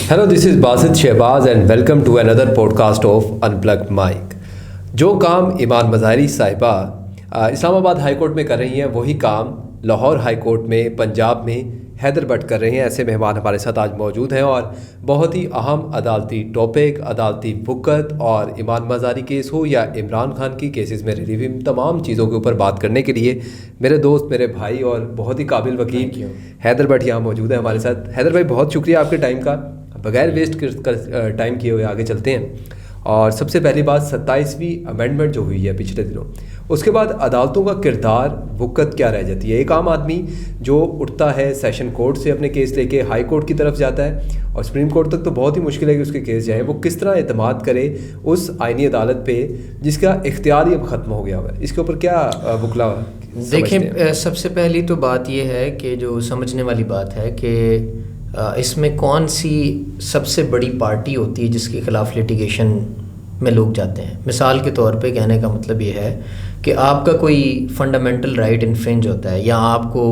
Hello, this is Basit Shehbaz and welcome to another podcast of Unplugged Mic. جو کام ایمان مظاہری صاحبہ اسلام آباد high court میں کر رہی ہیں وہی کام لاہور ہائی کورٹ میں پنجاب میں حیدر بٹ کر رہے ہیں. ایسے مہمان ہمارے ساتھ آج موجود ہیں اور بہت ہی اہم عدالتی ٹاپک، عدالتی وقت اور ایمان مظاہری کیس ہو یا عمران خان کی کیسز میں ریلیو، ان تمام چیزوں کے اوپر بات کرنے کے لیے میرے دوست، میرے بھائی اور بہت ہی قابل وکیل حیدر بٹ یہاں موجود ہیں ہمارے ساتھ. حیدر بھائی بہت شکریہ آپ کے ٹائم کا. بغیر ویسٹ ٹائم کیے ہوئے آگے چلتے ہیں. اور سب سے پہلی بات 27ویں امینڈمنٹ جو ہوئی ہے پچھلے دنوں، اس کے بعد عدالتوں کا کردار وقت کیا رہ جاتی ہے؟ ایک عام آدمی جو اٹھتا ہے سیشن کورٹ سے اپنے کیس لے کے ہائی کورٹ کی طرف جاتا ہے اور سپریم کورٹ تک تو بہت ہی مشکل ہے کہ اس کے کیس جائیں، وہ کس طرح اعتماد کرے اس آئینی عدالت پہ جس کا اختیار ہی اب ختم ہو گیا ہوا ہے؟ اس کے اوپر کیا وکلا دیکھیں، سب سے پہلی تو بات یہ ہے کہ جو سمجھنے والی بات ہے کہ اس میں کون سی سب سے بڑی پارٹی ہوتی ہے جس کے خلاف لیٹیگیشن میں لوگ جاتے ہیں. مثال کے طور پہ کہنے کا مطلب یہ ہے کہ آپ کا کوئی فنڈامنٹل رائٹ انفرنج ہوتا ہے، یا آپ کو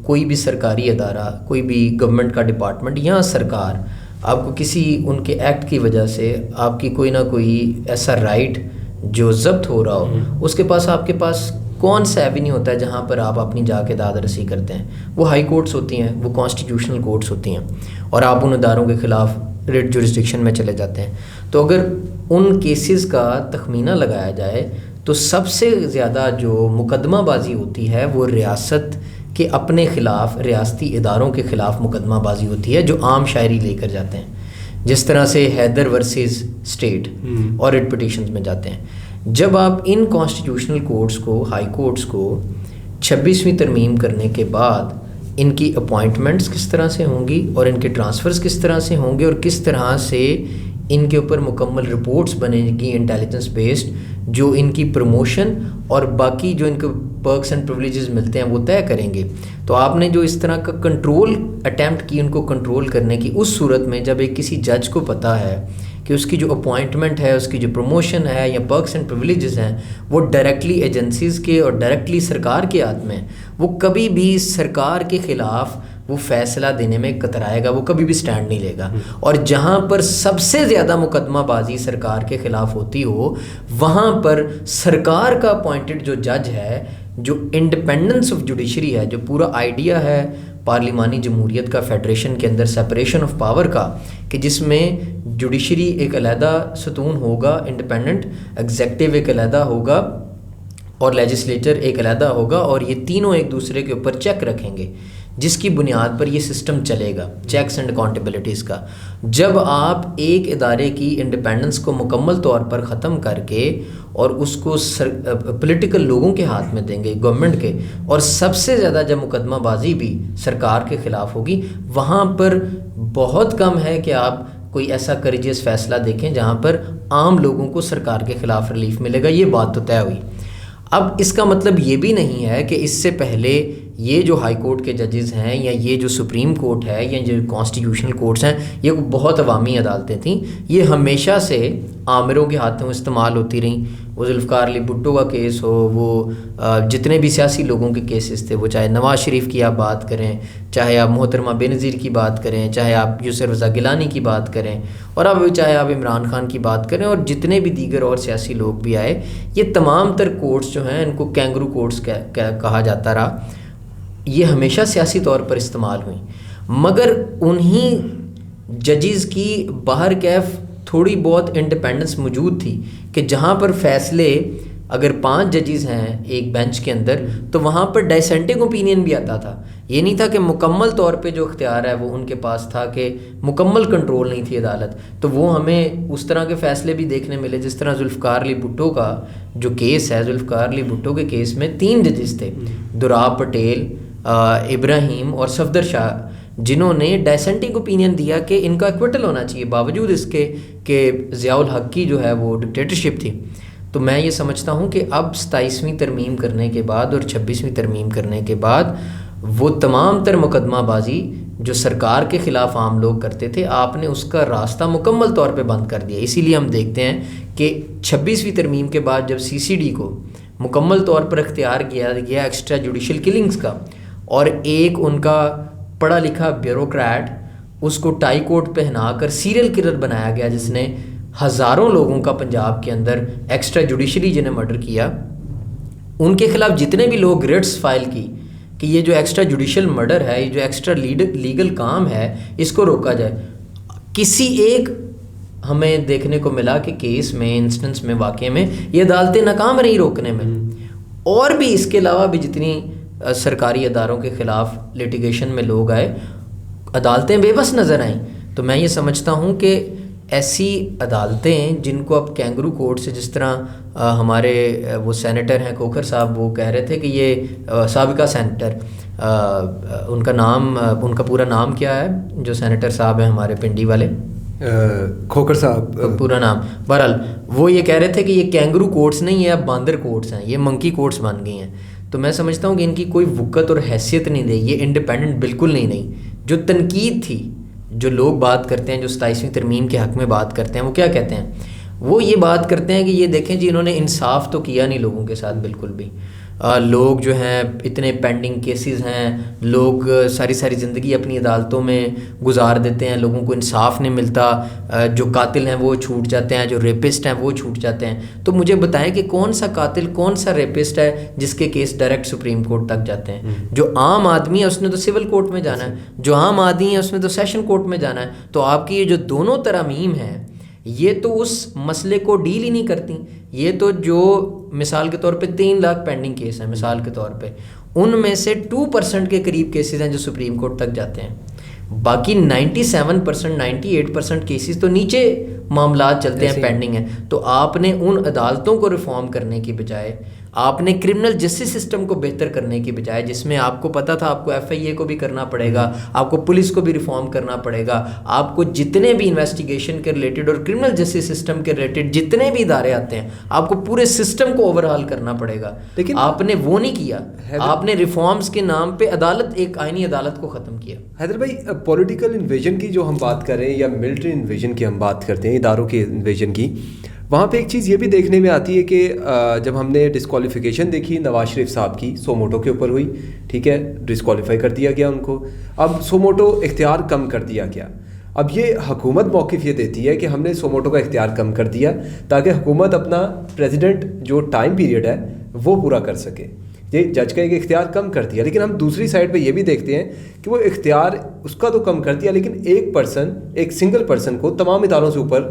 کوئی بھی سرکاری ادارہ، کوئی بھی گورنمنٹ کا ڈپارٹمنٹ یا سرکار آپ کو کسی ان کے ایکٹ کی وجہ سے آپ کی کوئی نہ کوئی ایسا رائٹ جو ضبط ہو رہا ہو، اس کے پاس آپ کے پاس کون سا ایونیو ہوتا ہے جہاں پر آپ اپنی جا کے داد رسی کرتے ہیں؟ وہ ہائی کورٹس ہوتی ہیں، وہ کانسٹیٹیوشنل کورٹس ہوتی ہیں، اور آپ ان اداروں کے خلاف ریٹ جورسڈکشن میں چلے جاتے ہیں. تو اگر ان کیسز کا تخمینہ لگایا جائے تو سب سے زیادہ جو مقدمہ بازی ہوتی ہے وہ ریاست کے اپنے خلاف، ریاستی اداروں کے خلاف مقدمہ بازی ہوتی ہے جو عام شاعری لے کر جاتے ہیں، جس طرح سے حیدر ورسز اسٹیٹ اور ریٹ پٹیشنز میں جاتے ہیں. جب آپ ان کانسٹیٹیوشنل کورٹس کو، ہائی کورٹس کو 26ویں ترمیم کرنے کے بعد ان کی اپوائنٹمنٹس کس طرح سے ہوں گی اور ان کے ٹرانسفرز کس طرح سے ہوں گے اور کس طرح سے ان کے اوپر مکمل رپورٹس بنے گی انٹیلیجنس بیسڈ، جو ان کی پروموشن اور باقی جو ان کو پرکس اینڈ پرولیجز ملتے ہیں وہ طے کریں گے. تو آپ نے جو اس طرح کا کنٹرول اٹیمپٹ کی ان کو کنٹرول کرنے کی، اس صورت میں جب ایک کسی جج کو پتہ ہے کہ اس کی جو اپوائنٹمنٹ ہے، اس کی جو پروموشن ہے یا پرکس اینڈ پرولیجز ہیں وہ ڈائریکٹلی ایجنسیز کے اور ڈائریکٹلی سرکار کے ہاتھ میں، وہ کبھی بھی سرکار کے خلاف وہ فیصلہ دینے میں کترائے گا، وہ کبھی بھی سٹینڈ نہیں لے گا. اور جہاں پر سب سے زیادہ مقدمہ بازی سرکار کے خلاف ہوتی ہو، وہاں پر سرکار کا اپوائنٹڈ جو جج ہے، جو انڈیپینڈنس آف جوڈیشری ہے، جو پورا آئیڈیا ہے پارلیمانی جمہوریت کا، فیڈریشن کے اندر سیپریشن آف پاور کا، کہ جس میں جوڈیشری ایک علیحدہ ستون ہوگا انڈیپینڈنٹ، ایگزیکٹو ایک علیحدہ ہوگا اور لیجسلیچر ایک علیحدہ ہوگا، اور یہ تینوں ایک دوسرے کے اوپر چیک رکھیں گے، جس کی بنیاد پر یہ سسٹم چلے گا، چیکس اینڈ اکاؤنٹیبلٹیز کا. جب آپ ایک ادارے کی انڈیپینڈنس کو مکمل طور پر ختم کر کے اور اس کو پولیٹیکل لوگوں کے ہاتھ میں دیں گے، گورنمنٹ کے، اور سب سے زیادہ جب مقدمہ بازی بھی سرکار کے خلاف ہوگی، وہاں پر بہت کم ہے کہ آپ کوئی ایسا کریجیس فیصلہ دیکھیں جہاں پر عام لوگوں کو سرکار کے خلاف ریلیف ملے گا. یہ بات تو طے ہوئی. اب اس کا مطلب یہ بھی نہیں ہے کہ اس سے پہلے یہ جو ہائی کورٹ کے ججز ہیں یا یہ جو سپریم کورٹ ہے یا جو کانسٹیٹیوشنل کورٹس ہیں، یہ بہت عوامی عدالتیں تھیں، یہ ہمیشہ سے آمروں کے ہاتھوں استعمال ہوتی رہیں. وہ ذوالفقار علی بھٹو کا کیس ہو، وہ جتنے بھی سیاسی لوگوں کے کیسز تھے، وہ چاہے نواز شریف کی آپ بات کریں، چاہے آپ محترمہ بے نظیر کی بات کریں، چاہے آپ یسر رضا گیلانی کی بات کریں، اور اب چاہے آپ عمران خان کی بات کریں، اور جتنے بھی دیگر اور سیاسی لوگ بھی آئے، یہ تمام تر کورٹس جو ہیں ان کو کینگرو کورٹس کہا جاتا رہا. یہ ہمیشہ سیاسی طور پر استعمال ہوئیں، مگر انہی ججز کی باہر کیف تھوڑی بہت انڈیپینڈنس موجود تھی کہ جہاں پر فیصلے، اگر 5 ججز ہیں ایک بینچ کے اندر، تو وہاں پر ڈائسینٹنگ اوپینین بھی آتا تھا. یہ نہیں تھا کہ مکمل طور پہ جو اختیار ہے وہ ان کے پاس تھا، کہ مکمل کنٹرول نہیں تھی عدالت. تو وہ ہمیں اس طرح کے فیصلے بھی دیکھنے ملے، جس طرح ذوالفقار علی بھٹو کا جو کیس ہے، ذوالفقار علی بھٹو کے کیس میں 3 ججز تھے، دوراب پٹیل، ابراہیم اور صفدر شاہ، جنہوں نے ڈائسینٹنگ اوپینین دیا کہ ان کا ایکویٹل ہونا چاہیے، باوجود اس کے کہ ضیاء الحق کی جو ہے وہ ڈکٹیٹرشپ تھی. تو میں یہ سمجھتا ہوں کہ اب 27ویں ترمیم کرنے کے بعد اور 26ویں ترمیم کرنے کے بعد وہ تمام تر مقدمہ بازی جو سرکار کے خلاف عام لوگ کرتے تھے، آپ نے اس کا راستہ مکمل طور پہ بند کر دیا. اسی لیے ہم دیکھتے ہیں کہ 26ویں ترمیم کے بعد جب CCD کو مکمل طور پر اختیار کیا گیا ایکسٹرا جوڈیشل کلنگز کا، اور ایک ان کا پڑھا لکھا بیوروکریٹ اس کو ٹائی کوٹ پہنا کر سیریل کلر بنایا گیا جس نے ہزاروں لوگوں کا پنجاب کے اندر ایکسٹرا جوڈیشلی جنہیں مرڈر کیا، ان کے خلاف جتنے بھی لوگ ریٹس فائل کی کہ یہ جو ایکسٹرا جوڈیشل مرڈر ہے، یہ جو ایکسٹرا لیگل کام ہے، اس کو روکا جائے، کسی ایک ہمیں دیکھنے کو ملا کہ کیس میں، انسٹنس میں، واقعے میں یہ عدالتیں ناکام رہی روکنے میں. اور بھی اس کے علاوہ بھی جتنی سرکاری اداروں کے خلاف لیٹیگیشن میں لوگ آئے، عدالتیں بے بس نظر آئیں. تو میں یہ سمجھتا ہوں کہ ایسی عدالتیں جن کو اب کینگرو کورٹ سے، جس طرح ہمارے وہ سینیٹر ہیں کھوکھر صاحب، وہ کہہ رہے تھے کہ یہ سابقہ سینیٹر، ان کا نام، ان کا پورا نام کیا ہے جو سینیٹر صاحب ہیں ہمارے پنڈی والے، کھوکھر صاحب پورا نام، بہرحال وہ یہ کہہ رہے تھے کہ یہ کینگرو کورٹس نہیں ہیں، اب باندر کورٹس ہیں، یہ منکی کورٹس بن گئی ہیں. تو میں سمجھتا ہوں کہ ان کی کوئی وقت اور حیثیت نہیں رہی، یہ انڈیپینڈنٹ بالکل نہیں. جو تنقید تھی، جو لوگ بات کرتے ہیں، جو 27ویں ترمیم کے حق میں بات کرتے ہیں، وہ کیا کہتے ہیں؟ وہ یہ بات کرتے ہیں کہ یہ دیکھیں جی انہوں نے انصاف تو کیا نہیں لوگوں کے ساتھ بالکل بھی. لوگ جو ہیں اتنے پینڈنگ کیسز ہیں، لوگ ساری زندگی اپنی عدالتوں میں گزار دیتے ہیں، لوگوں کو انصاف نہیں ملتا، جو قاتل ہیں وہ چھوٹ جاتے ہیں، جو ریپسٹ ہیں وہ چھوٹ جاتے ہیں. تو مجھے بتائیں کہ کون سا قاتل، کون سا ریپسٹ ہے جس کے کیس ڈائریکٹ سپریم کورٹ تک جاتے ہیں؟ جو عام آدمی ہے اس نے تو سول کورٹ میں جانا ہے، جو عام آدمی ہے اس نے تو سیشن کورٹ میں جانا ہے. تو آپ کی یہ جو دونوں ترامیم ہیں یہ تو اس مسئلے کو ڈیل ہی نہیں کرتی. یہ تو جو مثال کے طور پہ 3 لاکھ پینڈنگ کیس ہیں مثال کے طور پہ، ان میں سے 2% کے قریب کیسز ہیں جو سپریم کورٹ تک جاتے ہیں. باقی 97%، 98% کیسز تو نیچے معاملات چلتے ہیں، پینڈنگ ہیں. تو آپ نے ان عدالتوں کو ریفارم کرنے کی بجائے، آپ نے کرمنل جسٹس سسٹم کو بہتر کرنے کی بجائے، جس میں آپ کو پتہ تھا آپ کو FIA کو بھی کرنا پڑے گا، آپ کو پولیس کو بھی ریفارم کرنا پڑے گا، آپ کو جتنے بھی انویسٹیگیشن کے ریلیٹڈ اور کرمنل جسٹس سسٹم کے ریلیٹڈ جتنے بھی ادارے آتے ہیں، آپ کو پورے سسٹم کو اوور ہال کرنا پڑے گا. لیکن آپ نے وہ نہیں کیا. آپ نے ریفارمز کے نام پہ عدالت، ایک آئینی عدالت کو ختم کیا. حیدر بھائی، پولیٹیکل انویژن کی جو ہم بات کر رہے ہیں یا ملٹری انویژن کی ہم بات کرتے ہیں، اداروں کے انویژن کی، وہاں پہ ایک چیز یہ بھی دیکھنے میں آتی ہے کہ جب ہم نے ڈسکوالیفیکیشن دیکھی نواز شریف صاحب کی، سوموٹو کے اوپر ہوئی، ٹھیک ہے، ڈسکوالیفائی کر دیا گیا ان کو. اب سوموٹو اختیار کم کر دیا گیا. اب یہ حکومت موقف یہ دیتی ہے کہ ہم نے سوموٹو کا اختیار کم کر دیا تاکہ حکومت اپنا پریزیڈنٹ جو ٹائم پیریڈ ہے وہ پورا کر سکے. یہ جج کا ایک اختیار کم کر دیا، لیکن ہم دوسری سائڈ پہ یہ بھی دیکھتے ہیں کہ وہ اختیار اس کا تو کم کر دیا، لیکن ایک سنگل پرسن کو تمام اداروں سے اوپر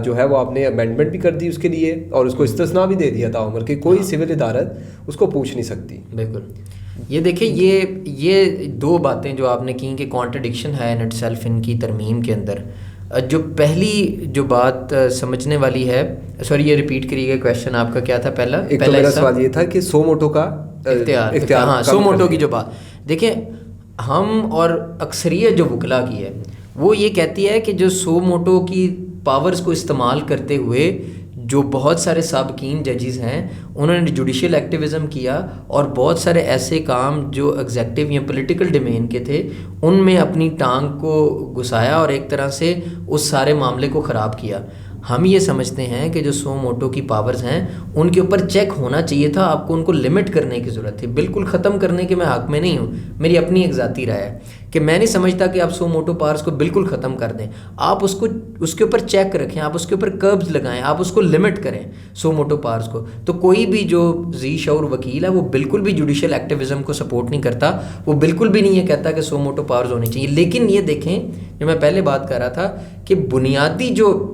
جو ہے وہ آپ نے امینڈمنٹ بھی کر دی اس کے لیے، اور اس کو استثناء بھی دے دیا تھا عمر کہ کوئی سول عدالت اس کو پوچھ نہیں سکتی. بالکل. یہ دیکھیں، یہ 2 باتیں جو آپ نے کی کہ کانٹرڈکشن ہے ان اٹ سیلف ان کی ترمیم کے اندر. جو پہلی جو بات سمجھنے والی ہے، سوری یہ ریپیٹ کریے گا کویشچن آپ کا کیا تھا پہلا؟ ایک تو میرا سوال یہ تھا کہ سوموٹو کا اختیار، ہاں سوموٹو کی جو بات دیکھیں، ہم اور اکثریت جو وکلا کی ہے وہ یہ کہتی ہے کہ جو سوموٹو کی پاورز کو استعمال کرتے ہوئے جو بہت سارے سابقین ججز ہیں انہوں نے جوڈیشل ایکٹیویزم کیا اور بہت سارے ایسے کام جو ایگزیکٹو یا پولیٹیکل ڈومین کے تھے ان میں اپنی ٹانگ کو گھسایا اور ایک طرح سے اس سارے معاملے کو خراب کیا. ہم یہ سمجھتے ہیں کہ جو سوموٹو کی پاورز ہیں ان کے اوپر چیک ہونا چاہیے تھا. آپ کو ان کو لمٹ کرنے کی ضرورت تھی. بالکل ختم کرنے کے میں حق میں نہیں ہوں، میری اپنی ایک ذاتی رائے ہے کہ میں نہیں سمجھتا کہ آپ سوموٹو پاورز کو بالکل ختم کر دیں. آپ اس کے اوپر چیک رکھیں، آپ اس کے اوپر کربز لگائیں، آپ اس کو لمٹ کریں سوموٹو پاورز کو. تو کوئی بھی جو ذی شعور وکیل ہے وہ بالکل بھی جوڈیشل ایکٹیویزم کو سپورٹ نہیں کرتا، وہ بالکل بھی نہیں یہ کہتا کہ سوموٹو پاورز ہونی چاہیے. لیکن یہ دیکھیں جو میں پہلے بات کر رہا تھا کہ بنیادی جو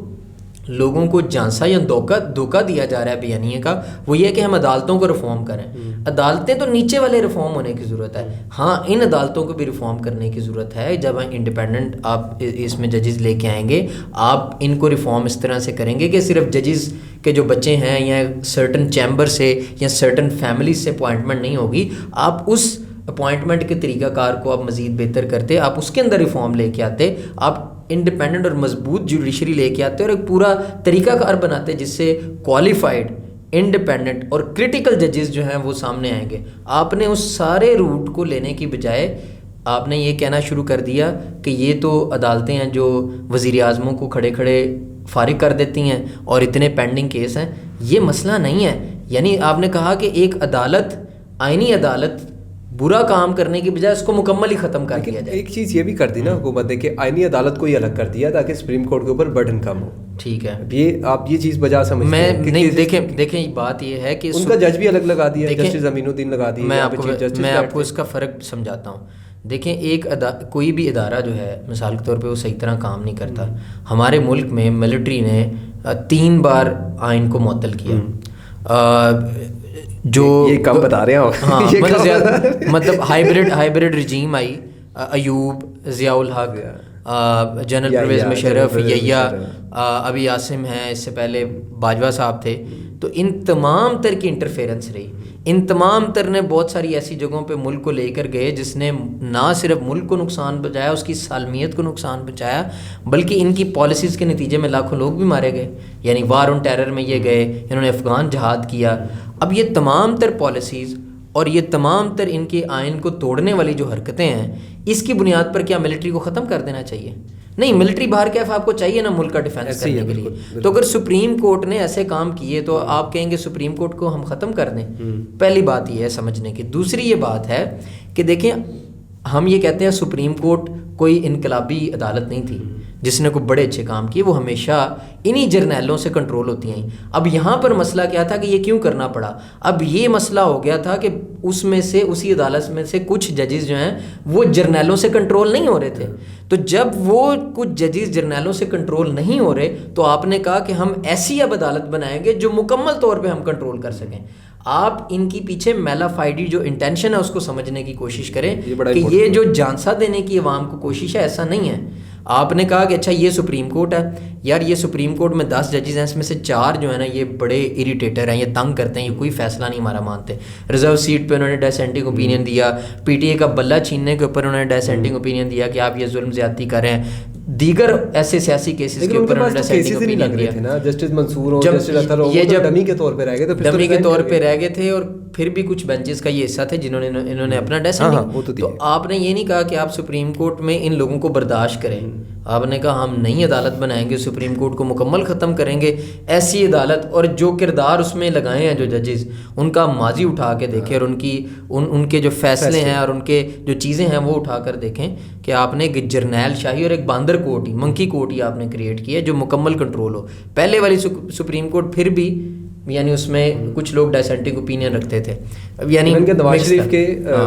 لوگوں کو جھانسا یا دھوکہ دیا جا رہا ہے بیانیے کا، وہ یہ ہے کہ ہم عدالتوں کو ریفارم کریں. عدالتیں تو نیچے والے ریفارم ہونے کی ضرورت ہے. ہاں ان عدالتوں کو بھی ریفارم کرنے کی ضرورت ہے. جب انڈیپینڈنٹ آپ اس میں ججز لے کے آئیں گے، آپ ان کو ریفارم اس طرح سے کریں گے کہ صرف ججز کے جو بچے ہیں یا سرٹن چیمبر سے یا سرٹن فیملیز سے اپوائنٹمنٹ نہیں ہوگی. آپ اس اپوائنٹمنٹ کے طریقہ کار کو آپ مزید بہتر کرتے، آپ اس کے اندر ریفارم لے کے آتے، آپ انڈیپینڈنٹ اور مضبوط جوڈیشری لے کے آتے اور ایک پورا طریقہ کار بناتے جس سے کوالیفائڈ انڈیپینڈنٹ اور کرٹیکل ججز جو ہیں وہ سامنے آئیں گے. آپ نے اس سارے روٹ کو لینے کی بجائے آپ نے یہ کہنا شروع کر دیا کہ یہ تو عدالتیں ہیں جو وزیر اعظموں کو کھڑے کھڑے فارغ کر دیتی ہیں اور اتنے پینڈنگ کیس ہیں. یہ مسئلہ نہیں ہے. یعنی آپ نے کہا کہ ایک عدالت، آئینی عدالت برا کام کرنے کی بجائے اس کو مکمل ہی ختم کر دیا جائے. ایک چیز یہ بھی کر دی نا حکومت نے کہ آئینی عدالت کو ہی الگ کر دیا تاکہ سپریم کورٹ کے اوپر برڈن کم ہو. ٹھیک ہے, یہ آپ یہ چیز بجا سمجھتے ہیں؟ میں نہیں, دیکھیں بات یہ ہے کہ ان کا جج بھی الگ لگا دیا, جسٹس امین الدین لگا دیا. میں آپ کو اس کا فرق سمجھاتا ہوں. دیکھیں ایک کوئی بھی ادارہ جو ہے مثال کے طور پہ وہ صحیح طرح کام نہیں کرتا. ہمارے ملک میں ملٹری نے 3 بار آئین کو معطل کیا, جو یہ کم بتا رہے ہیں. ہاں مطلب ہائیبرڈ رجیم آئی, ایوب, ضیاء الحق, جنرل پرویز مشرف, یحییٰ, ابھی عاصم ہیں, اس سے پہلے باجوہ صاحب تھے. تو ان تمام تر کی انٹرفیرنس رہی. ان تمام تر نے بہت ساری ایسی جگہوں پہ ملک کو لے کر گئے جس نے نہ صرف ملک کو نقصان پہنچایا, اس کی سالمیت کو نقصان پہنچایا, بلکہ ان کی پالیسیز کے نتیجے میں لاکھوں لوگ بھی مارے گئے. یعنی وار آن ٹیرر میں یہ گئے, انہوں نے افغان جہاد کیا. اب یہ تمام تر پالیسیز اور یہ تمام تر ان کے آئین کو توڑنے والی جو حرکتیں ہیں, اس کی بنیاد پر کیا ملٹری کو ختم کر دینا چاہیے؟ نہیں, ملٹری باہر کیف آپ کو چاہیے نا ملک کا ڈیفینس کرنے کے لیے. تو اگر سپریم کورٹ نے ایسے کام کیے تو آپ کہیں گے سپریم کورٹ کو ہم ختم کر دیں؟ پہلی بات یہ ہے سمجھنے کی. دوسری یہ بات ہے کہ دیکھیں ہم یہ کہتے ہیں سپریم کورٹ کوئی انقلابی عدالت نہیں تھی جس نے کوئی بڑے اچھے کام کیے, وہ ہمیشہ انہی جرنیلوں سے کنٹرول ہوتی ہیں. اب یہاں پر مسئلہ کیا تھا کہ یہ کیوں کرنا پڑا؟ اب یہ مسئلہ ہو گیا تھا کہ اس میں سے اسی عدالت میں سے کچھ ججز جو ہیں وہ جرنیلوں سے کنٹرول نہیں ہو رہے تھے. تو جب وہ کچھ ججز جرنیلوں سے کنٹرول نہیں ہو رہے تو آپ نے کہا کہ ہم ایسی اب عدالت بنائیں گے جو مکمل طور پہ ہم کنٹرول کر سکیں. آپ ان کی پیچھے میلا فائڈی جو انٹینشن ہے اس کو سمجھنے کی کوشش کریں کہ یہ جو جانسا دینے کی عوام کو کوشش ہے, ایسا نہیں ہے. آپ نے کہا کہ اچھا یہ سپریم کورٹ ہے, یار یہ سپریم کورٹ میں 10 ججز ہیں, اس میں سے 4 جو ہے نا یہ بڑے اریٹیٹر ہیں, یہ تنگ کرتے ہیں, یہ کوئی فیصلہ نہیں ہمارا مانتے. ریزرو سیٹ پہ انہوں نے ڈیسینٹنگ اوپینین دیا, پی ٹی اے کا بلہ چھیننے کے اوپر انہوں نے ڈیسینٹنگ اوپینین دیا کہ آپ یہ ظلم زیادتی کر رہے ہیں. دیگر ایسے سیاسی کیسز کے اوپر انہوں نے ڈیسینٹنگ اوپینین دیا. جسٹس منصور اور جسٹس اطہر یہ جب ڈمی کے طور پہ رہ گئے تھے, ڈمی کے طور پہ رہ گئے تھے, اور پھر بھی کچھ بینچز کا یہ حصہ تھے جنہوں نے انہوں نے اپنا ڈیسینٹنگ. تو آپ نے یہ نہیں کہا کہ آپ سپریم کورٹ میں ان لوگوں کو برداشت کریں. آپ نے کہا ہم نئی عدالت بنائیں گے, سپریم کورٹ کو مکمل ختم کریں گے, ایسی عدالت, اور جو کردار اس میں لگائے ہیں جو ججز, ان کا ماضی اٹھا کے دیکھیں اور ان کے جو فیصلے ہیں اور ان کے جو چیزیں ہیں وہ اٹھا کر دیکھیں کہ آپ نے ایک جرنیل شاہی اور ایک باندر کورٹ ہی, منکی کورٹ ہی آپ نے کریٹ کیا جو مکمل کنٹرول ہو. پہلے والی سپریم کورٹ پھر بھی یعنی اس میں کچھ لوگ ڈیسینٹنگ اوپینین رکھتے تھے. یعنی نواز شریف کے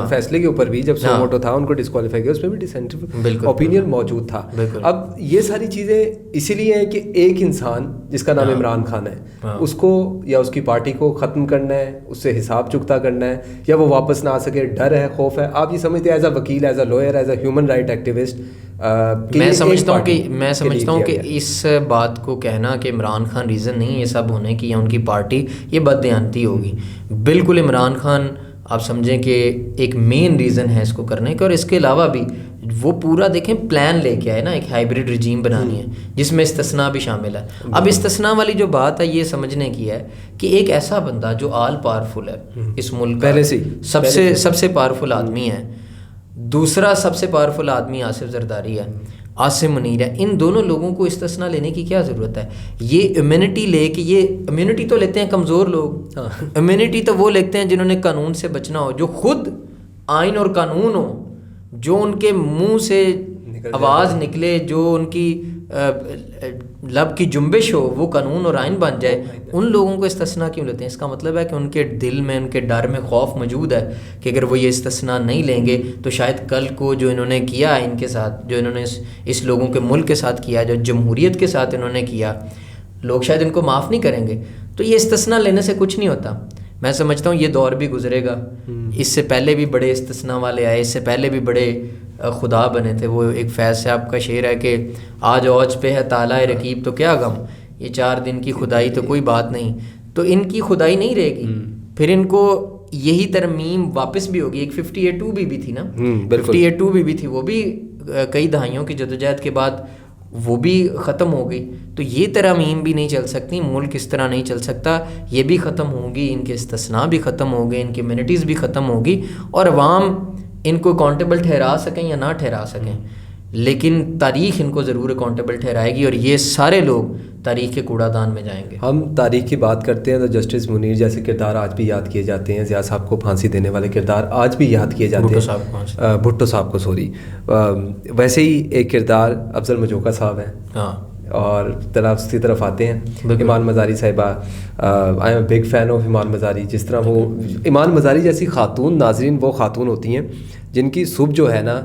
فیصلے کے اوپر بھی جب سو موٹو تھا ان کو ڈسکوالیفائی کیا, اس میں بھی ڈیسینٹنگ اوپینین موجود تھا. اب یہ ساری چیزیں اسی لیے ہیں کہ ایک انسان جس کا نام عمران خان ہے, اس کو یا اس کی پارٹی کو ختم کرنا ہے, اس سے حساب چکتا کرنا ہے, یا وہ واپس نہ آ سکے, ڈر ہے, خوف ہے. آپ یہ سمجھتے ہیں ایز اے وکیل, as a lower, as a human right activist, میں سمجھتا ہوں کہ اس بات کو کہنا کہ عمران خان ریزن نہیں یہ سب ہونے کی یا ان کی پارٹی, یہ بددیانتی ہوگی. بالکل عمران خان آپ سمجھیں کہ ایک مین ریزن ہے اس کو کرنے کا, اور اس کے علاوہ بھی وہ پورا دیکھیں پلان لے کے آئے نا, ایک ہائیبرڈ رجیم بنانی ہے جس میں استثناء بھی شامل ہے. اب استثناء والی جو بات ہے یہ سمجھنے کی ہے کہ ایک ایسا بندہ جو آل پاورفل ہے اس ملک کا, پہلے سے سب سے پاورفل آدمی ہے, دوسرا سب سے پاورفل آدمی آصف زرداری ہے, عاصم منیر ہے. ان دونوں لوگوں کو استثناء لینے کی کیا ضرورت ہے؟ یہ امیونٹی لے کے, یہ امیونٹی تو لیتے ہیں کمزور لوگ, امیونٹی تو وہ لیتے ہیں جنہوں نے قانون سے بچنا ہو, جو خود آئین اور قانون ہو, جو ان کے منہ سے آواز نکلے, جو ان کی لب کی جنبش ہو, وہ قانون اور آئین بن جائے. ان لوگوں کو استثناء کیوں لیتے ہیں؟ اس کا مطلب ہے کہ ان کے دل میں, ان کے ڈر میں خوف موجود ہے کہ اگر وہ یہ استثناء نہیں لیں گے تو شاید کل کو جو انہوں نے کیا ان کے ساتھ, جو انہوں نے اس لوگوں کے ملک کے ساتھ کیا, جو جمہوریت کے ساتھ انہوں نے کیا, لوگ شاید ان کو معاف نہیں کریں گے. تو یہ استثناء لینے سے کچھ نہیں ہوتا. میں سمجھتا ہوں یہ دور بھی گزرے گا. اس سے پہلے بھی بڑے استثناء والے آئے, اس سے پہلے بھی بڑے خدا بنے تھے. وہ ایک فیض صاحب کا شعر ہے کہ آج اوج پہ ہے تالا رقیب تو کیا غم, یہ 4 دن کی خدائی تو کوئی بات نہیں. تو ان کی خدائی نہیں رہے گی, پھر ان کو یہی ترمیم واپس بھی ہوگی. ایک 58 بھی تھی نا, 58 بھی تھی, وہ بھی کئی دہائیوں کی جدوجہد کے بعد وہ بھی ختم ہو گئی. تو یہ ترامیم بھی نہیں چل سکتی, ملک اس طرح نہیں چل سکتا, یہ بھی ختم ہوگی, ان کے استثناء بھی ختم ہو گئے, ان کی کمیونٹیز بھی ختم ہوگی, اور عوام ان کو اکاؤنٹیبل ٹھہرا سکیں یا نہ ٹھہرا سکیں. لیکن تاریخ ان کو ضرور اکاؤنٹیبل ٹھہرائے گی اور یہ سارے لوگ تاریخ کے کوڑا دان میں جائیں گے. ہم تاریخ کی بات کرتے ہیں تو جسٹس منیر جیسے کردار آج بھی یاد کیے جاتے ہیں. ضیاء صاحب کو پھانسی دینے والے کردار آج بھی یاد کیے جاتے ہیں. بھٹو صاحب کو سوری. ویسے ہی ایک کردار افضل مجوکا صاحب ہیں. ہاں. اور اسی طرف آتے ہیں ایمان مزاری صاحبہ. I am a big fan of ایمان مزاری. جس طرح وہ ایمان مزاری جیسی خاتون، ناظرین وہ خاتون ہوتی ہیں جن کی صبح جو ہے نا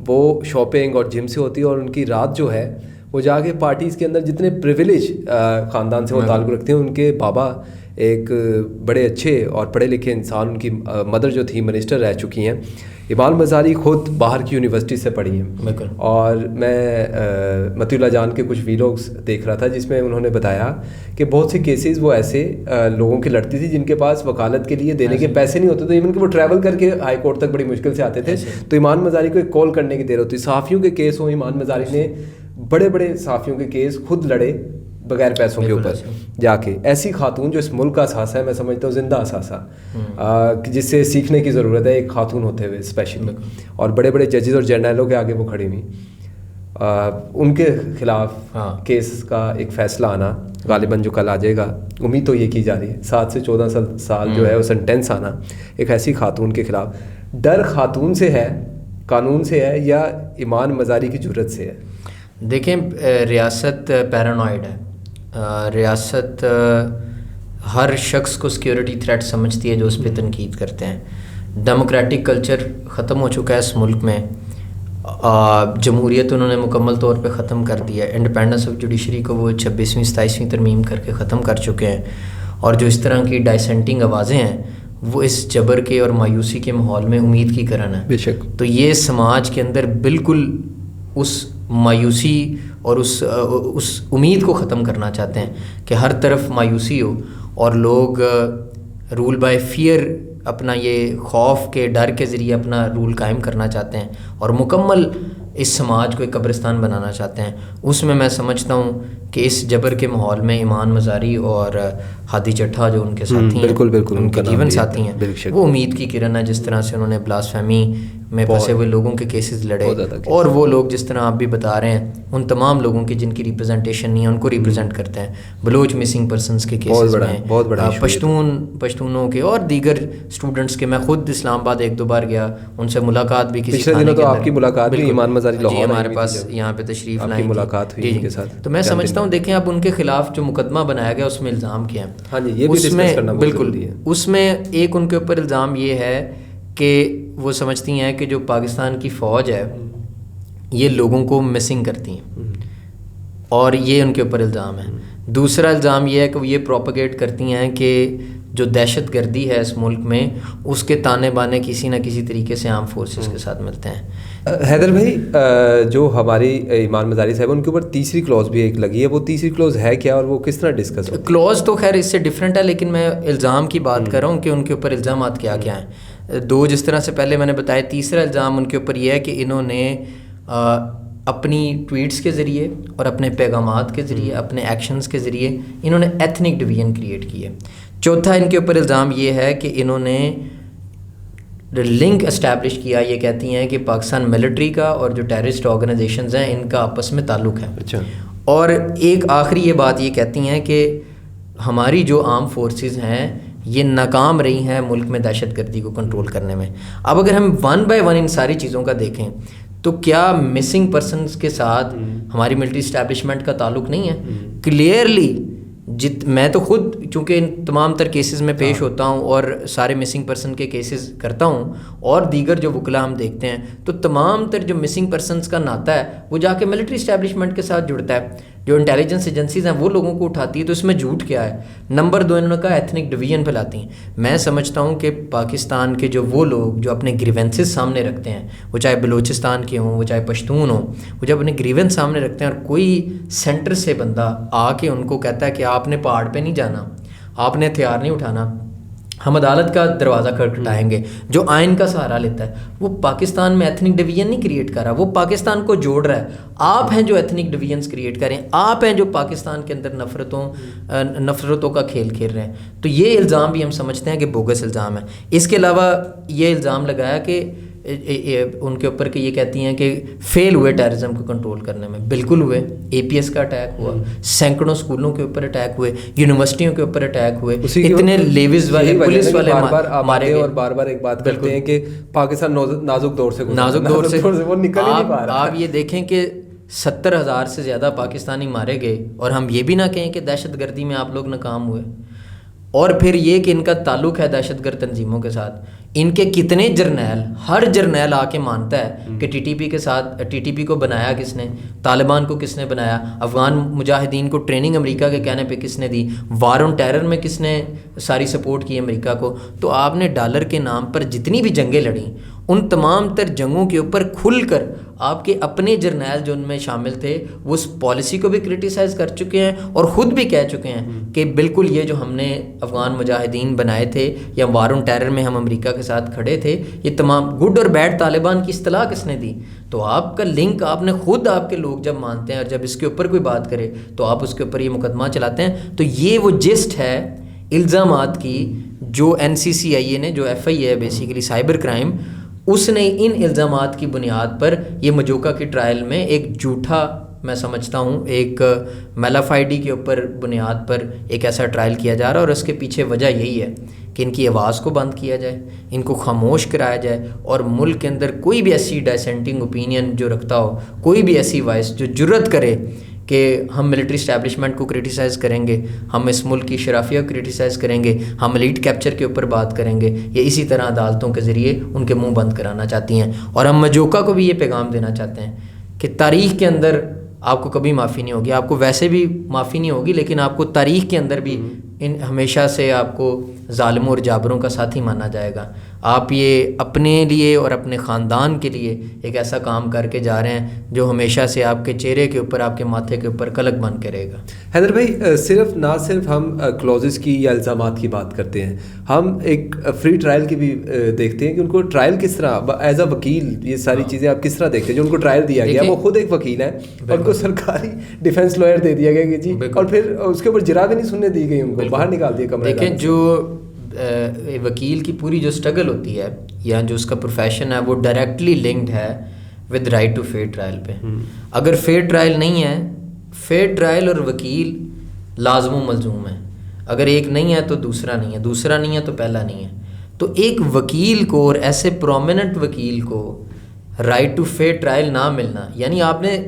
وہ شاپنگ اور جم سے ہوتی ہے، اور ان کی رات جو ہے وہ جا کے پارٹیز کے اندر جتنے پریویلیج خاندان سے وہ تعلق رکھتے ہیں. ان کے بابا ایک بڑے اچھے اور پڑھے لکھے انسان، ان کی مدر جو تھی منسٹر رہ چکی ہیں. ایمان مزاری خود باہر کی یونیورسٹی سے پڑھی ہیں. اور میں متی اللہ جان کے کچھ ویلوگس دیکھ رہا تھا جس میں انہوں نے بتایا کہ بہت سے کیسز وہ ایسے لوگوں کی لڑتی تھی جن کے پاس وکالت کے لیے دینے کے پیسے نہیں ہوتے تھے. ایون کہ وہ ٹریول کر کے ہائی کورٹ تک بڑی مشکل سے آتے تھے. تو ایمان مزاری کو ایک کال کرنے کی دیر ہوتی. صحافیوں کے کیس ہوں، ایمان مزاری نے بڑے بڑے صحافیوں کے کیس خود لڑے بغیر پیسوں کے اوپر جا کے. ایسی خاتون جو اس ملک کا اثاثہ ہے، میں سمجھتا ہوں زندہ اثاثہ، جس سے سیکھنے کی ضرورت ہے ایک خاتون ہوتے ہوئے اسپیشلی. اور بڑے بڑے ججز اور جرنیلوں کے آگے وہ کھڑی ہوئی. ان کے خلاف کیس کا ایک فیصلہ آنا غالباً جو کل آ جائے گا، امید تو یہ کی جا رہی ہے 7 سے 14 سال جو ہے وہ سنٹینس آنا ایک ایسی خاتون کے خلاف. ڈر خاتون سے ہے، قانون سے ہے، یا ایمان مزاری کی جرت سے ہے؟ دیکھیں ریاست پیرانوائڈ ہے. ریاست ہر شخص کو سیکیورٹی تھریٹ سمجھتی ہے جو اس پہ تنقید کرتے ہیں. ڈیموکریٹک کلچر ختم ہو چکا ہے اس ملک میں. جمہوریت انہوں نے مکمل طور پہ ختم کر دیا ہے. انڈیپینڈنس آف جوڈیشری کو وہ 26ویں 27ویں ترمیم کر کے ختم کر چکے ہیں. اور جو اس طرح کی ڈائسینٹنگ آوازیں ہیں وہ اس جبر کے اور مایوسی کے ماحول میں امید کی کرن ہے. بے شک. تو یہ سماج کے اندر بالکل اس مایوسی اور اس امید کو ختم کرنا چاہتے ہیں کہ ہر طرف مایوسی ہو اور لوگ رول بائی فیئر، اپنا یہ خوف کے ڈر کے ذریعے اپنا رول قائم کرنا چاہتے ہیں اور مکمل اس سماج کو ایک قبرستان بنانا چاہتے ہیں. اس میں سمجھتا ہوں کہ اس جبر کے ماحول میں ایمان مزاری اور ہادی چٹھا جو ان کے ساتھی ہیں، بالکل ان کے جیون ساتھی ہیں، وہ امید کی کرن ہے. جس طرح سے انہوں نے بلاسفیمی میں پھنسے ہوئے لوگوں کے کیسز لڑے، اور وہ لوگ جس طرح آپ بھی بتا رہے ہیں ان تمام لوگوں کی جن کی ریپرزنٹیشن نہیں ہے ان کو ریپرزینٹ کرتے ہیں. بلوچ مسنگ پرسنس کے کیسز میں، پشتونوں کے اور دیگر اسٹوڈنٹس کے. میں خود اسلام آباد 1-2 بار گیا، ان سے ملاقات بھی کسی دنوں تو آپ کی ملاقات بھی ایمان مزاری جی ہمارے پاس یہاں پہ تشریف لائیں ملاقات ہوئی ان کے ساتھ. تو میں سمجھتا ہوں دیکھیں اب ان کے خلاف جو مقدمہ بنایا گیا اس میں الزام کیا ہے. ہاں جی، یہ بھی ڈسکس کرنا بہت ضروری ہے. اس میں ایک ان کے اوپر الزام یہ ہے کہ وہ سمجھتی ہیں کہ جو پاکستان کی فوج ہے یہ لوگوں کو مسنگ کرتی ہیں، اور یہ ان کے اوپر الزام ہے. دوسرا الزام یہ ہے کہ وہ یہ پروپیگیٹ کرتی ہیں کہ جو دہشت گردی ہے اس ملک میں اس کے تانے بانے کسی نہ کسی طریقے سے عام فورسز کے ساتھ ملتے ہیں. حیدر بھائی، جو ہماری ایمان مزاری صاحب ان کے اوپر تیسری کلوز بھی ایک لگی ہے، وہ تیسری کلوز ہے کیا اور وہ کس طرح ڈسکس ہوتی ہے؟ کلوز تو خیر اس سے ڈفرینٹ ہے، لیکن میں الزام کی بات کر رہا ہوں کہ ان کے اوپر الزامات کیا کیا ہیں. 2 جس طرح سے پہلے میں نے بتایا. تیسرا الزام ان کے اوپر یہ ہے کہ انہوں نے اپنی ٹویٹس کے ذریعے اور اپنے پیغامات کے ذریعے، اپنے ایکشنز کے ذریعے انہوں نے ایتھنک ڈویژن کریٹ کی ہے. چوتھا ان کے اوپر الزام یہ ہے کہ انہوں نے لنک اسٹیبلش کیا. یہ کہتی ہیں کہ پاکستان ملٹری کا اور جو ٹیررسٹ آرگنائزیشنز ہیں ان کا آپس میں تعلق ہے. اچھا. اور ایک آخری یہ بات یہ کہتی ہیں کہ ہماری جو آرم فورسز ہیں یہ ناکام رہی ہیں ملک میں دہشت گردی کو کنٹرول کرنے میں. اب اگر ہم 1 بائی 1 ان ساری چیزوں کا دیکھیں تو کیا مسنگ پرسنز کے ساتھ ہماری ملٹری اسٹیبلشمنٹ کا تعلق نہیں ہے؟ کلیئرلی. میں تو خود چونکہ ان تمام تر کیسز میں پیش ہوتا ہوں اور سارے مسنگ پرسن کے کیسز کرتا ہوں، اور دیگر جو وکلا ہم دیکھتے ہیں، تو تمام تر جو مسنگ پرسنس کا ناتا ہے وہ جا کے ملٹری اسٹیبلشمنٹ کے ساتھ جڑتا ہے. جو انٹیلیجنس ایجنسیز ہیں وہ لوگوں کو اٹھاتی ہے. تو اس میں جھوٹ کیا ہے؟ نمبر 2 انہوں نے کہا ایتھنک ڈویژن پھیلاتی ہیں. میں سمجھتا ہوں کہ پاکستان کے جو وہ لوگ جو اپنے گریونسز سامنے رکھتے ہیں، وہ چاہے بلوچستان کے ہوں، وہ چاہے پشتون ہوں، وہ جب اپنے گریونس سامنے رکھتے ہیں اور کوئی سینٹر سے بندہ آ کے ان کو کہتا ہے کہ آپ نے پہاڑ پہ نہیں جانا، آپ نے ہتھیار نہیں اٹھانا، ہم عدالت کا دروازہ کھٹکھٹائیں گے، جو آئین کا سہارا لیتا ہے، وہ پاکستان میں ایتھنک ڈویژن نہیں کریٹ کر رہا، وہ پاکستان کو جوڑ رہا ہے. آپ ہیں جو ایتھنک ڈویژنس کریٹ کریں، آپ ہیں جو پاکستان کے اندر نفرتوں کا کھیل کھیل رہے ہیں. تو یہ الزام بھی ہم سمجھتے ہیں کہ بوگس الزام ہے. اس کے علاوہ یہ الزام لگایا کہ ان کے اوپر کہ یہ کہتی ہیں کہ فیل ہوئے ٹیررزم کو کنٹرول کرنے میں. بالکل ہوئے. APS کا اٹیک ہوا, سینکڑوں اسکولوں کے اوپر اٹیک ہوئے, یونیورسٹیوں کے اوپر اٹیک ہوئے, اتنے لیویز والے پولیس والے مارے گئے. اور بار بار ایک بات کرتے ہیں کہ پاکستان نازک دور سے وہ نکل ہی نہیں پا رہا. آپ یہ دیکھیں کہ 70,000 سے زیادہ پاکستانی مارے گئے, اور ہم یہ بھی نہ کہیں کہ دہشت گردی میں آپ لوگ ناکام ہوئے. اور پھر یہ کہ ان کا تعلق ہے دہشت گرد تنظیموں کے ساتھ. ان کے کتنے جرنیل, ہر جرنیل آ کے مانتا ہے کہ ٹی ٹی پی کو بنایا کس نے, طالبان کو کس نے بنایا, افغان مجاہدین کو ٹریننگ امریکہ کے کہنے پہ کس نے دی, وار آن ٹیرر میں کس نے ساری سپورٹ کی امریکہ کو. تو آپ نے ڈالر کے نام پر جتنی بھی جنگیں لڑیں, ان تمام تر جنگوں کے اوپر کھل کر آپ کے اپنے جرنیل جو ان میں شامل تھے وہ اس پالیسی کو بھی کرٹیسائز کر چکے ہیں, اور خود بھی کہہ چکے ہیں کہ بالکل یہ جو ہم نے افغان مجاہدین بنائے تھے یا وار آن ٹیرر میں ہم امریکہ کے ساتھ کھڑے تھے, یہ تمام گڈ اور بیڈ طالبان کی اصطلاح کس نے دی. تو آپ کا لنک آپ نے خود, آپ کے لوگ جب مانتے ہیں اور جب اس کے اوپر کوئی بات کرے تو آپ اس کے اوپر یہ مقدمہ چلاتے ہیں. تو یہ وہ جسٹ ہے الزامات کی جو NCCIA نے, جو FI ہے بیسیکلی سائبر کرائم, اس نے ان الزامات کی بنیاد پر یہ مجوکا کی ٹرائل میں ایک جھوٹا, میں سمجھتا ہوں ایک میلافائڈی کے اوپر بنیاد پر ایک ایسا ٹرائل کیا جا رہا ہے. اور اس کے پیچھے وجہ یہی ہے کہ ان کی آواز کو بند کیا جائے, ان کو خاموش کرایا جائے, اور ملک کے اندر کوئی بھی ایسی ڈائسینٹنگ اوپینین جو رکھتا ہو, کوئی بھی ایسی وائس جو جرت کرے کہ ہم ملٹری اسٹیبلشمنٹ کو کرٹیسائز کریں گے, ہم اس ملک کی شرافیہ کو کرٹیسائز کریں گے, ہم ایلیٹ کیپچر کے اوپر بات کریں گے, یا اسی طرح عدالتوں کے ذریعے ان کے منہ بند کرانا چاہتی ہیں. اور ہم مجوکا کو بھی یہ پیغام دینا چاہتے ہیں کہ تاریخ کے اندر آپ کو کبھی معافی نہیں ہوگی, آپ کو ویسے بھی معافی نہیں ہوگی, لیکن آپ کو تاریخ کے اندر بھی ہمیشہ سے آپ کو ظالموں اور جابروں کا ساتھی مانا جائے گا. آپ یہ اپنے لیے اور اپنے خاندان کے لیے ایک ایسا کام کر کے جا رہے ہیں جو ہمیشہ سے آپ کے چہرے کے اوپر, آپ کے ماتھے کے اوپر کلک بن کے رہے گا. حیدر بھائی, نہ صرف ہم کلوزز کی یا الزامات کی بات کرتے ہیں, ہم ایک فری ٹرائل کی بھی دیکھتے ہیں کہ ان کو ٹرائل کس طرح ایز اے وکیل, یہ ساری چیزیں آپ کس طرح دیکھتے ہیں؟ جو ان کو ٹرائل دیا گیا, وہ خود ایک وکیل ہے اور ان کو سرکاری ڈیفینس لائر دے دیا گیا کہ جی, اور پھر اس کے اوپر جرا بھی نہیں سننے دی گئی, ان کو باہر نکال دیا کمرے. دیکھیں, جو وکیل کی پوری جو اسٹرگل ہوتی ہے یا جو اس کا پروفیشن ہے وہ ڈائریکٹلی لنکڈ ہے with right to fair trial پہ. اگر فیئر ٹرائل نہیں ہے, فیئر ٹرائل اور وکیل لازم و ملزوم ہے. اگر ایک نہیں ہے تو دوسرا نہیں ہے, دوسرا نہیں ہے تو پہلا نہیں ہے. تو ایک وکیل کو, اور ایسے پرومیننٹ وکیل کو, رائٹ ٹو فیئر ٹرائل نہ ملنا, یعنی آپ نے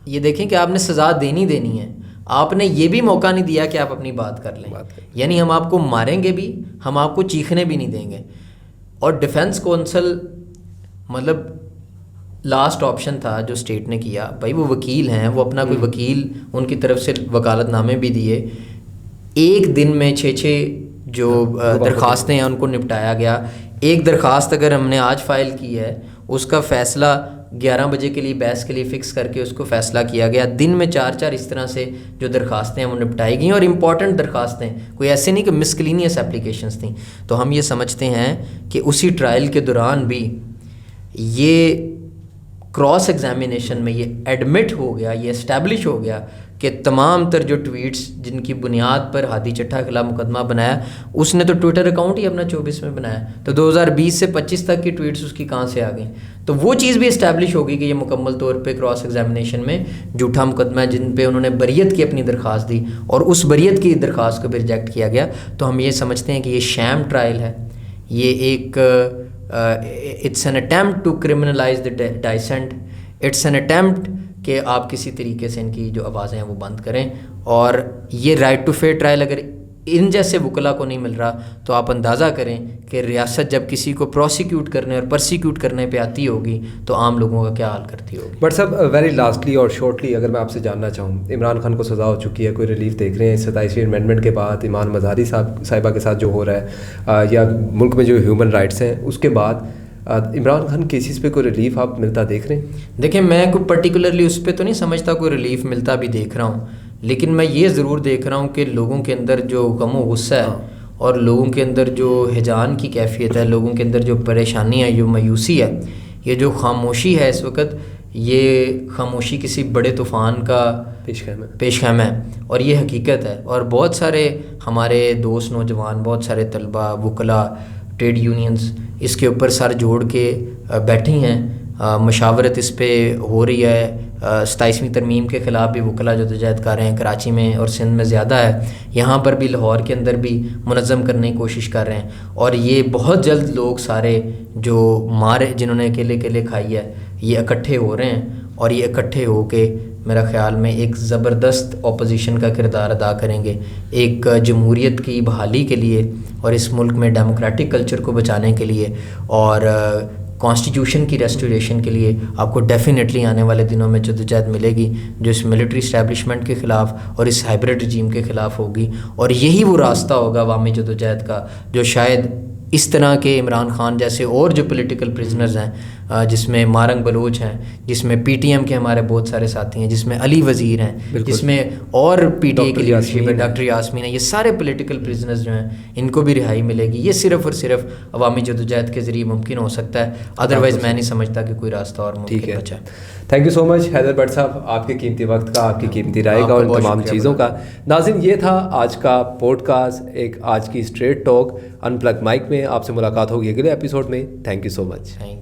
یہ دیکھیں کہ آپ نے سزا دینی ہے, آپ نے یہ بھی موقع نہیں دیا کہ آپ اپنی بات کر لیں. یعنی ہم آپ کو ماریں گے بھی, ہم آپ کو چیخنے بھی نہیں دیں گے. اور ڈیفنس کونسل مطلب لاسٹ آپشن تھا جو اسٹیٹ نے کیا. بھائی وہ وکیل ہیں, وہ اپنا کوئی وکیل, ان کی طرف سے وکالت نامے بھی دیے, ایک دن میں 6 جو درخواستیں ہیں ان کو نپٹایا گیا. ایک درخواست اگر ہم نے آج فائل کی ہے, اس کا فیصلہ 11 بجے کے لیے بحث کے لیے فکس کر کے اس کو فیصلہ کیا گیا. دن میں 4 اس طرح سے جو درخواستیں ہیں وہ نپٹائی گئیں, اور امپورٹنٹ درخواستیں, کوئی ایسے نہیں کہ مسکلینیس اپلیکیشنس تھیں. تو ہم یہ سمجھتے ہیں کہ اسی ٹرائل کے دوران بھی یہ کراس ایگزامینیشن میں یہ ایڈمٹ ہو گیا, یہ اسٹیبلش ہو گیا کہ تمام تر جو ٹویٹس جن کی بنیاد پر ہادی چٹھا کے خلاف مقدمہ بنایا, اس نے تو ٹویٹر اکاؤنٹ ہی اپنا 24 میں بنایا, تو 2020 سے 25 تک کی ٹویٹس اس کی کہاں سے آ گئیں. تو وہ چیز بھی اسٹیبلش ہوگی کہ یہ مکمل طور پہ کراس ایگزامینیشن میں جھوٹا مقدمہ ہے, جن پہ انہوں نے بریت کی اپنی درخواست دی اور اس بریت کی درخواست کو بھی ریجیکٹ کیا گیا. تو ہم یہ سمجھتے ہیں کہ یہ شیم ٹرائل ہے, یہ ایک it's an attempt to criminalise the dissent, it's an attempt کہ آپ کسی طریقے سے ان کی جو آوازیں ہیں وہ بند کریں. اور یہ رائٹ ٹو فیئر ٹرائل اگر ان جیسے وکلا کو نہیں مل رہا تو آپ اندازہ کریں کہ ریاست جب کسی کو پروسیکیوٹ کرنے اور پرسیکیوٹ کرنے پہ آتی ہوگی تو عام لوگوں کا کیا حال کرتی ہوگی. بٹ صاحب, ویری لاسٹلی اور شارٹلی اگر میں آپ سے جاننا چاہوں, عمران خان کو سزا ہو چکی ہے, کوئی ریلیف دیکھ رہے ہیں 27ویں امینڈمنٹ کے بعد, ایمان مظہری صاحبہ کے ساتھ جو ہو رہا ہے, یا ملک میں جو ہیومن رائٹس ہیں اس کے بعد, عمران خان کیسز پہ کوئی ریلیف آپ ملتا دیکھ رہے ہیں؟ دیکھیں, میں کوئی پرٹیکولرلی اس پہ تو نہیں سمجھتا کوئی ریلیف ملتا بھی دیکھ رہا ہوں, لیکن میں یہ ضرور دیکھ رہا ہوں کہ لوگوں کے اندر جو غم و غصہ ہے اور لوگوں کے اندر جو ہجان کی کیفیت ہے, لوگوں کے اندر جو پریشانی ہے, جو مایوسی ہے, یہ جو خاموشی ہے اس وقت, یہ خاموشی کسی بڑے طوفان کا پیش خیم ہے, اور یہ حقیقت ہے. اور بہت سارے ہمارے دوست نوجوان, بہت سارے طلبہ, وکلا, ٹریڈ یونینز اس کے اوپر سر جوڑ کے بیٹھی ہیں. مشاورت اس پہ ہو رہی ہے. 27ویں ترمیم کے خلاف بھی وکلا جدوجہد کر رہے ہیں. کراچی میں اور سندھ میں زیادہ ہے, یہاں پر بھی لاہور کے اندر بھی منظم کرنے کی کوشش کر رہے ہیں. اور یہ بہت جلد لوگ سارے جو مارے جنہوں نے اکیلے کھائی ہے یہ اکٹھے ہو رہے ہیں, اور یہ اکٹھے ہو کے میرا خیال میں ایک زبردست اپوزیشن کا کردار ادا کریں گے, ایک جمہوریت کی بحالی کے لیے اور اس ملک میں ڈیموکریٹک کلچر کو بچانے کے لیے اور کانسٹیٹیوشن کی ریسٹوریشن کے لیے. آپ کو ڈیفینیٹلی آنے والے دنوں میں جدوجہد ملے گی جو اس ملٹری اسٹیبلشمنٹ کے خلاف اور اس ہائبرڈ رجیم کے خلاف ہوگی, اور یہی وہ راستہ ہوگا عوامی جدوجہد کا جو شاید اس طرح کے عمران خان جیسے اور جو پولیٹیکل پرزنرز ہیں, جس میں مارنگ بلوچ ہیں, جس میں پی ٹی ایم کے ہمارے بہت سارے ساتھی ہیں, جس میں علی وزیر ہیں, جس میں اور پی ٹی اے کے لیڈرشپ ہے ڈاکٹر یاسمین ہیں, یہ سارے پولیٹیکل پرزنرز جو ہیں ان کو بھی رہائی ملے گی. یہ صرف اور صرف عوامی جدوجہد کے ذریعے ممکن ہو سکتا ہے, ادروائز میں نہیں سمجھتا کہ کوئی راستہ اور ممکن بچا. Thank you so much Haider Butt صاحب, آپ کے قیمتی وقت کا, آپ کی قیمتی رائے کا اور ان تمام چیزوں کا. ناظرین, یہ تھا آج کا پوڈ کاسٹ, ایک آج کی street talk unplug mic میں. آپ سے ملاقات ہوگی اگلے ایپیسوڈ میں. Thank you so much. Thank you.